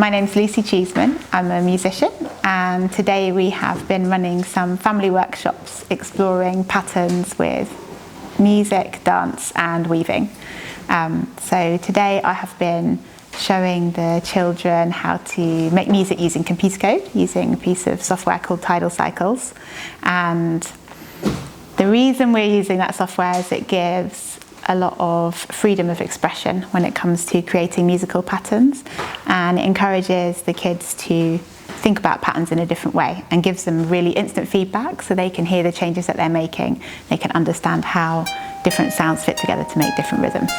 My name's Lucy Cheeseman. I'm a musician, and today we have been running some family workshops exploring patterns with music, dance and weaving. So today I have been showing the children how to make music using computer code, using a piece of software called Tidal Cycles. And the reason we're using that software is it gives a lot of freedom of expression when it comes to creating musical patterns, and it encourages the kids to think about patterns in a different way and gives them really instant feedback so they can hear the changes that they're making. They can understand how different sounds fit together to make different rhythms.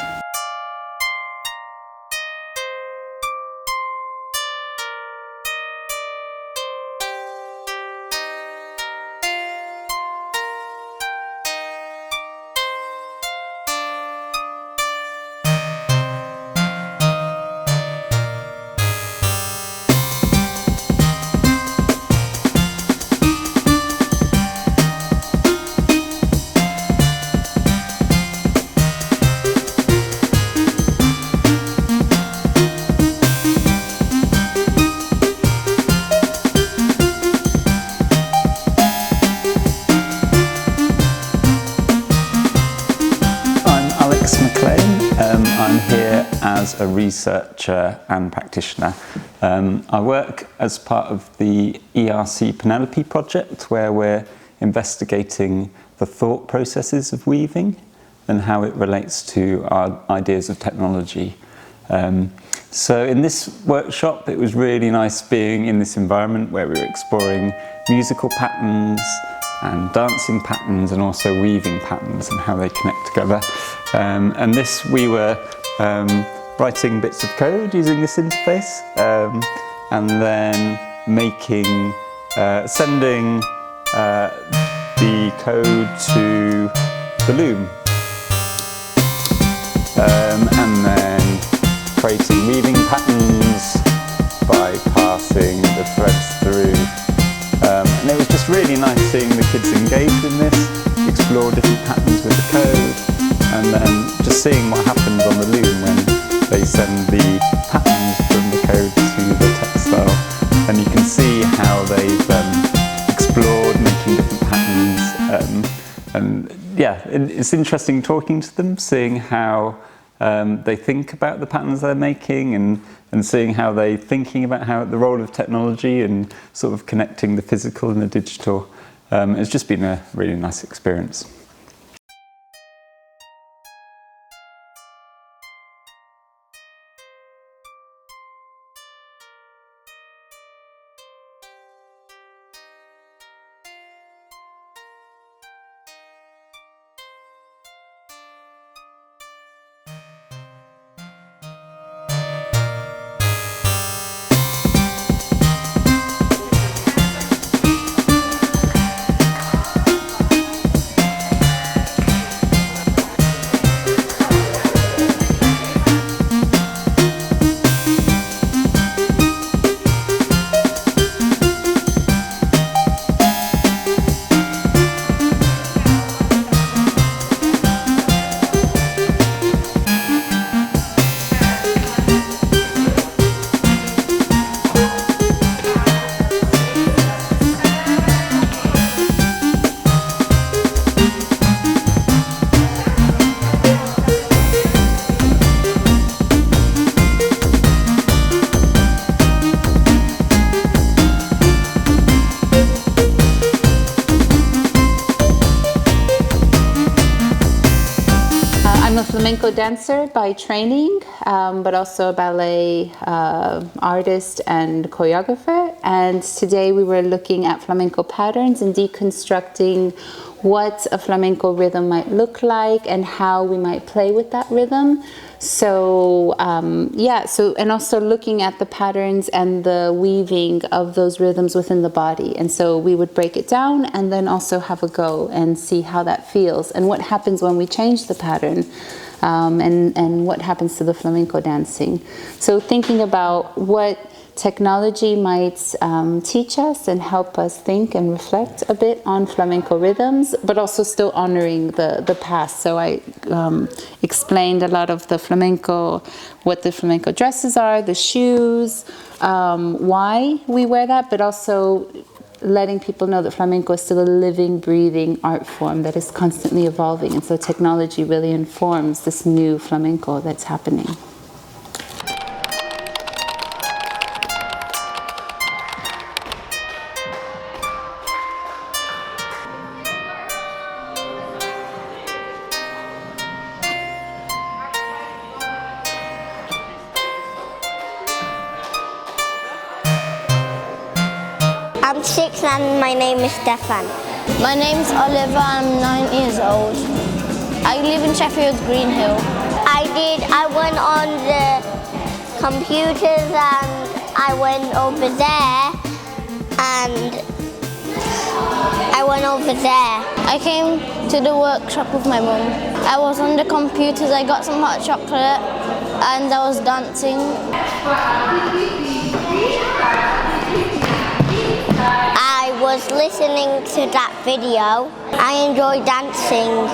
I'm here as a researcher and practitioner. I work as part of the ERC PENELOPE project, where we're investigating the thought processes of weaving and how it relates to our ideas of technology. So in this workshop it was really nice being in this environment where we were exploring musical patterns and dancing patterns and also weaving patterns and how they connect together. And this we were writing bits of code using this interface and then making, sending the code to the loom and then creating weaving patterns by passing the threads through. And it was just really nice seeing the kids engage in this, explore different patterns with the code, and then just seeing what happens on the loom when they send the patterns from the code to the textile. And you can see how they've explored making different patterns. And yeah, it's interesting talking to them, seeing how they think about the patterns they're making and seeing how they're thinking about how the role of technology and sort of connecting the physical and the digital. It's just been a really nice experience. I'm a flamenco dancer by training, but also a ballet artist and choreographer. And today we were looking at flamenco patterns and deconstructing what a flamenco rhythm might look like and how we might play with that rhythm. So and also looking at the patterns and the weaving of those rhythms within the body. And so we would break it down and then also have a go and see how that feels and what happens when we change the pattern, and what happens to the flamenco dancing. So thinking about what technology might teach us and help us think and reflect a bit on flamenco rhythms, but also still honoring the past. So I explained a lot of the flamenco, what the flamenco dresses are, the shoes, why we wear that, but also letting people know that flamenco is still a living, breathing art form that is constantly evolving. And so technology really informs this new flamenco that's happening. I'm 6 and my name is Stefan. My name's Oliver, I'm 9 years old. I live in Sheffield Greenhill. I went on the computers and I went over there and I went over there. I came to the workshop with my mum. I was on the computers, I got some hot chocolate and I was dancing. I was listening to that video. I enjoyed dancing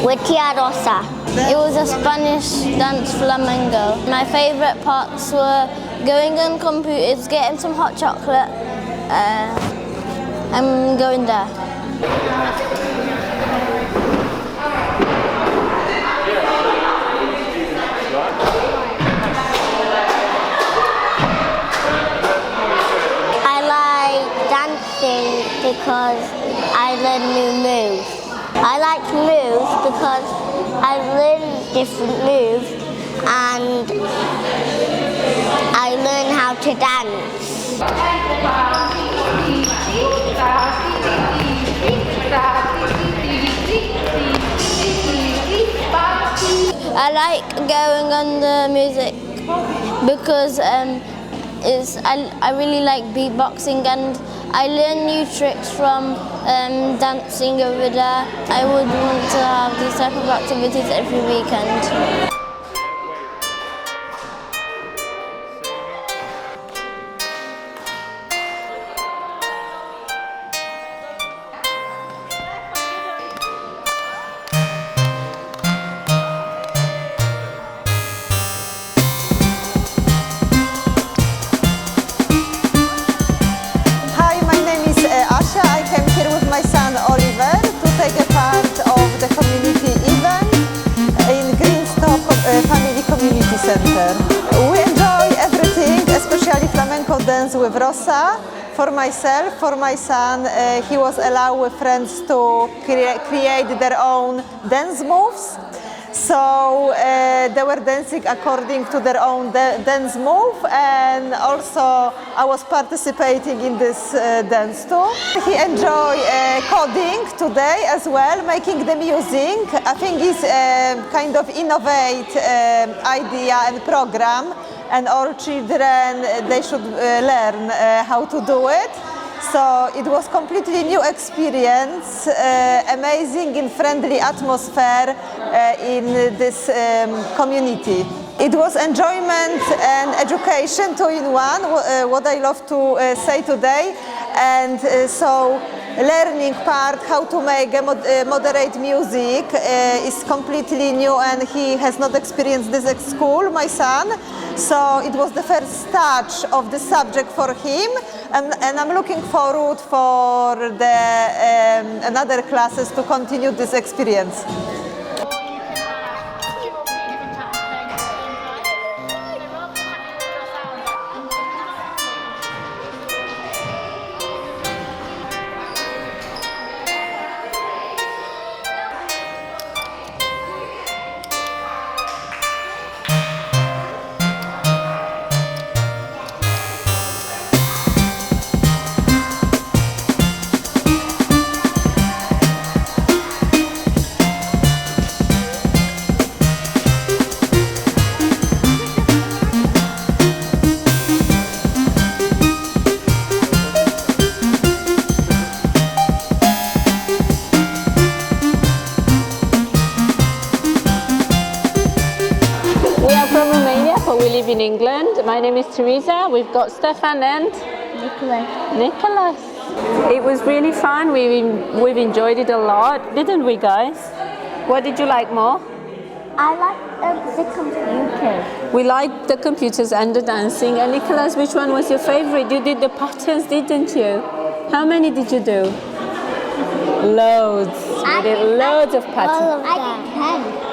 with Tia Rosa. It was a Spanish dance flamenco. My favourite parts were going on computers, getting some hot chocolate, and going there. Because I learn new moves. I like moves because I learn different moves and I learn how to dance. I like going on the music because I really like beatboxing and I learn new tricks from dancing over there. I would want to have these type of activities every weekend. My son Oliver to take a part of the community event in Greenstop Family Community Center. We enjoy everything, especially flamenco dance with Rosa. For myself, for my son, he was allowed with friends to create their own dance moves. So they were dancing according to their own dance move, and also I was participating in this dance too. He enjoyed coding today as well, making the music. I think it's a kind of innovate idea and program, and all children, they should learn how to do it. So it was completely new experience, amazing and friendly atmosphere in this community. It was enjoyment and education two in one, what I love to say today. And so learning part, how to make moderate music is completely new, and he has not experienced this at school, my son. So it was the first touch of the subject for him, and I'm looking forward for the another classes to continue this experience. In England. my name is Teresa. We've got Stefan and Nicholas. It was really fun. We've enjoyed it a lot, didn't we, guys? What did you like more? I like the computers. We liked the computers and the dancing. And Nicholas, which one was your favorite? You did the patterns, didn't you? How many did you do? Loads. We did loads of patterns.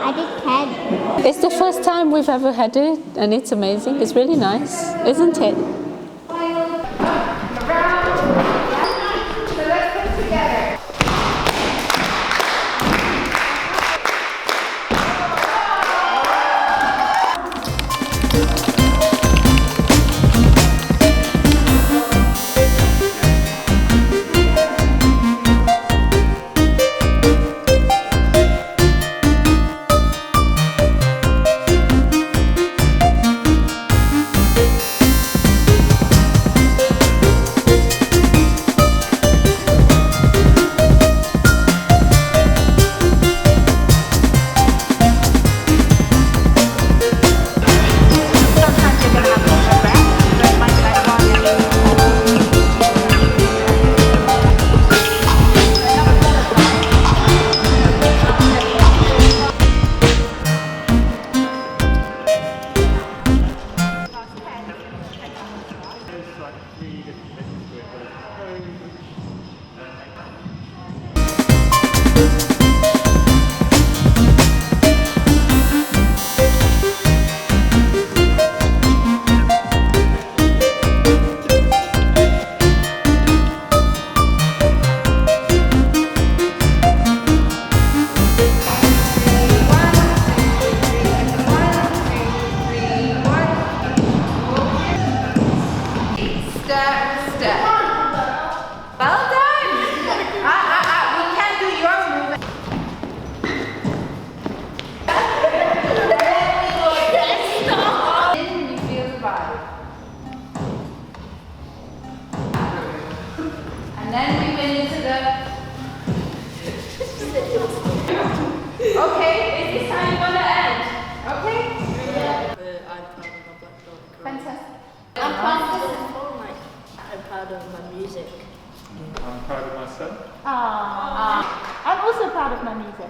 I did 10. It's the first time we've ever had it, and it's amazing. It's really nice, isn't it? I'm also proud of my music.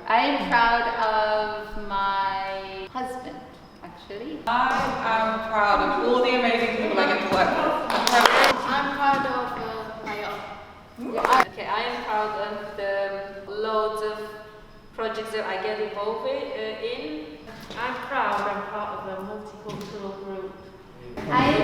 I am proud of my husband, actually. I am proud of all the amazing people I get to work with. I'm proud of my Okay, I am proud of the loads of projects that I get involved in. I'm proud I'm part of a multicultural group. I